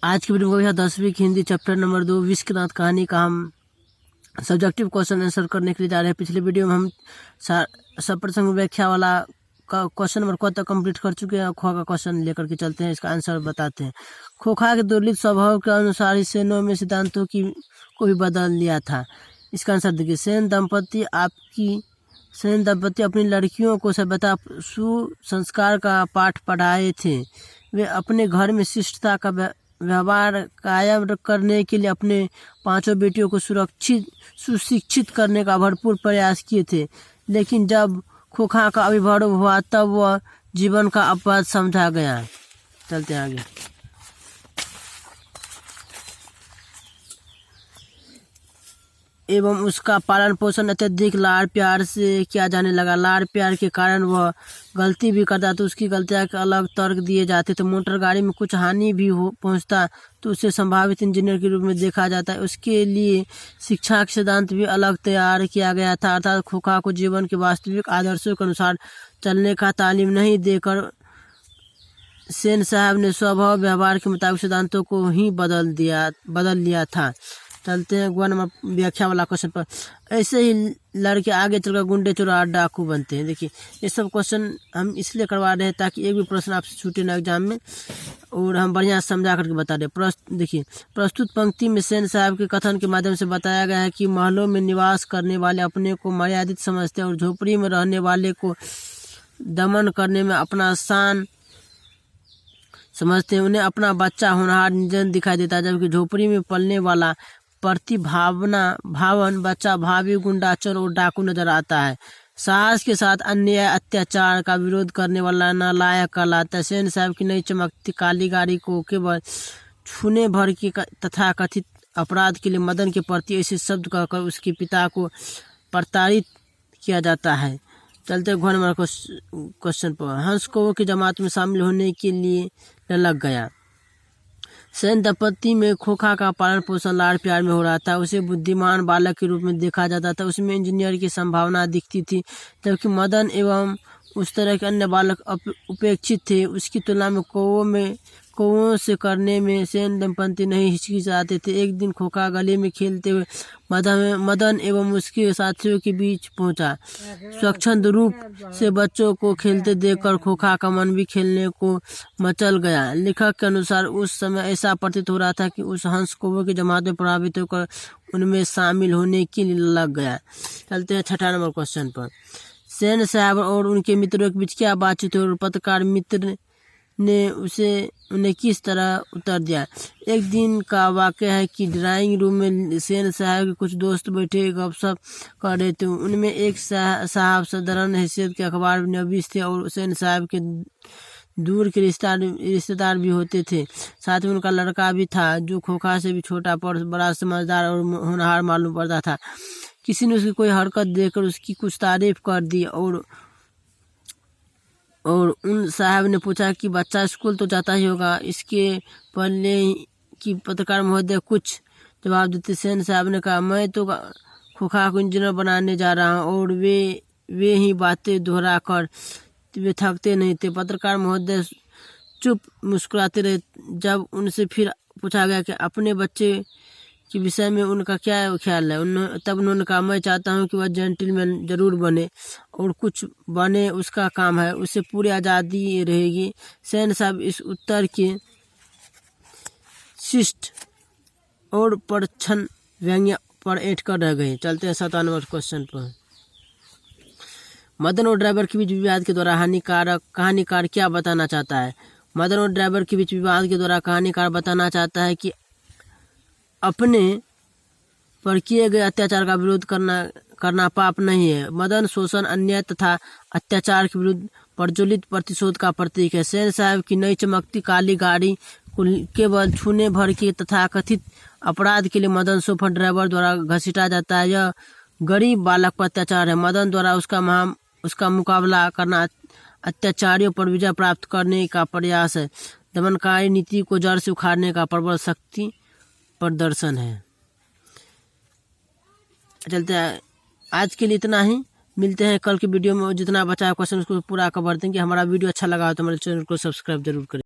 आज की वीडियो में 10वीं की हिंदी चैप्टर नंबर 2 विश्वनाथ कहानी का हम सब्जेक्टिव क्वेश्चन आंसर करने के लिए जा रहे हैं। पिछले वीडियो में हम सब प्रसंग व्याख्या वाला का क्वेश्चन नंबर को तक कंप्लीट कर चुके हैं। खोखा का क्वेश्चन लेकर के चलते हैं, इसका आंसर बताते हैं। खोखा के दुर्लित स्वभाव के अनुसार इस सेनों में सिद्धांतों को भी बदल लिया था। इसका आंसर देखिए। सेन दंपति अपनी लड़कियों को सभ्यता सुसंस्कार का पाठ पढ़ाए थे। वे अपने घर में शिष्टता का व्यवहार कायम करने के लिए अपने 5 बेटियों को सुशिक्षित करने का भरपूर प्रयास किए थे। लेकिन जब खोखा का आविर्भाव हुआ तब वह जीवन का अपवाद समझा गया। चलते हैं आगे। एवं उसका पालन पोषण अत्यधिक लाड़ प्यार से किया जाने लगा। लाड़ प्यार के कारण वह गलती भी करता तो उसकी गलतियां के अलग तर्क दिए जाते थे। मोटर गाड़ी में कुछ हानि भी पहुंचता तो उसे संभावित इंजीनियर के रूप में देखा जाता है। उसके लिए शिक्षा के सिद्धांत भी अलग तैयार किया गया था, अर्थात खोखा को जीवन के वास्तविक आदर्शों के अनुसार चलने का तालीम नहीं देकर सेन साहब ने स्वभाव व्यवहार के मुताबिक सिद्धांतों को ही बदल लिया था। चलते हैं 1 नंबर व्याख्या वाला क्वेश्चन पर। ऐसे ही लड़के आगे चलकर गुंडे चोर और डाकू बनते हैं। देखिए, ये सब क्वेश्चन हम इसलिए करवा रहे हैं ताकि एक भी प्रश्न आपसे छूटे ना एग्जाम में, और हम बढ़िया समझा करके बता रहे। देखिए, प्रस्तुत पंक्ति में सेन साहब के कथन के माध्यम से बताया गया है कि महलों में निवास करने वाले अपने को मर्यादित समझते हैं और झोपड़ी में रहने वाले को दमन करने में अपना शान समझते हैं। उन्हें अपना बच्चा होनहार निर्जन दिखाई देता है, जबकि झोपड़ी में पलने वाला भावन बच्चा भावी गुंडा चोर और डाकू नजर आता है। साहस के साथ अन्याय अत्याचार का विरोध करने वाला नालायक कहलाता है। सेन साहब की नई चमकती काली गाड़ी को केवल छूने भर के तथा कथित अपराध के लिए मदन के प्रति ऐसे शब्द कहकर उसके पिता को प्रताड़ित किया जाता है। चलते 1 नंबर क्वेश्चन पर। हंस को की जमात में शामिल होने के लिए लग गया। सेन दंपति में खोखा का पालन पोषण लाड़ प्यार में हो रहा था। उसे बुद्धिमान बालक के रूप में देखा जाता था। उसमें इंजीनियर की संभावना दिखती थी, जबकि मदन एवं उस तरह के अन्य बालक उपेक्षित थे। उसकी तुलना में कौओं से करने में सेन दंपति नहीं हिचकिचाते थे। एक दिन खोखा गली में खेलते हुए मदन एवं उसके साथियों के बीच पहुंचा। स्वच्छंद रूप से बच्चों को खेलते देखकर खोखा का मन भी खेलने को मचल गया। लेखक के अनुसार उस समय ऐसा प्रतीत हो रहा था कि उस हंस कौओं की जमात में प्रभावित होकर उनमें शामिल होने के लिए लग गया। चलते हैं 6 नंबर क्वेश्चन पर। सेन साहब और उनके मित्रों के बीच क्या बातचीत हुई और पत्रकार मित्र ने उन्हें किस तरह उत्तर दिया। एक दिन का वाक़या है कि ड्राइंग रूम में सेन साहब के कुछ दोस्त बैठे गपशप कर रहे थे। उनमें एक साहब साधारण हैसियत के अखबार नवीस थे और सेन साहब के दूर के रिश्तेदार भी होते थे। साथ में उनका लड़का भी था, जो खोखा से भी छोटा पर बड़ा समझदार और होनहार मालूम पड़ता था। किसी ने उसकी कोई हरकत देखकर उसकी कुछ तारीफ कर दी और उन साहब ने पूछा कि बच्चा स्कूल तो जाता ही होगा, इसके पढ़ने की पत्रकार महोदय कुछ जवाब देते। सेन साहब ने कहा, मैं तो खोखा को इंजीनियर बनाने जा रहा हूँ, और वे ही बातें दोहरा कर वे थकते नहीं थे। पत्रकार महोदय चुप मुस्कुराते रहे। जब उनसे फिर पूछा गया कि अपने बच्चे के विषय में उनका क्या ख्याल है, तब उन्होंने कहा, मैं चाहता हूं कि वह जेंटलमैन जरूर बने और कुछ बने, उसका काम है, उसे पूरी आज़ादी रहेगी। सेन साहब इस उत्तर के शिष्ट और परछन व्यंग्य पर ऐंठ कर रह गए। चलते हैं 7 नंबर क्वेश्चन पर। मदन और ड्राइवर के बीच विवाद के द्वारा कहानीकार क्या बताना चाहता है। मदन और ड्राइवर के बीच विवाद के द्वारा कहानीकार बताना चाहता है कि अपने पर किए गए अत्याचार का विरोध करना पाप नहीं है। मदन शोषण, अन्याय तथा अत्याचार के विरुद्ध प्रज्वलित प्रतिशोध का प्रतीक है। सेन साहब की नई चमकती काली गाड़ी को केवल छूने भर के तथा कथित अपराध के लिए मदन सोफा ड्राइवर द्वारा घसीटा जाता है। यह गरीब बालक पर अत्याचार है। मदन द्वारा उसका मुकाबला करना अत्याचारियों पर विजय प्राप्त करने का प्रयास है। दमनकारी नीति को जड़ से उखाड़ने का प्रबल शक्ति प्रदर्शन है। चलते हैं, आज के लिए इतना ही। मिलते हैं कल की वीडियो में। जितना बचा है क्वेश्चन उसको पूरा कवर देंगे। हमारा वीडियो अच्छा लगा तो हमारे चैनल को सब्सक्राइब जरूर करें।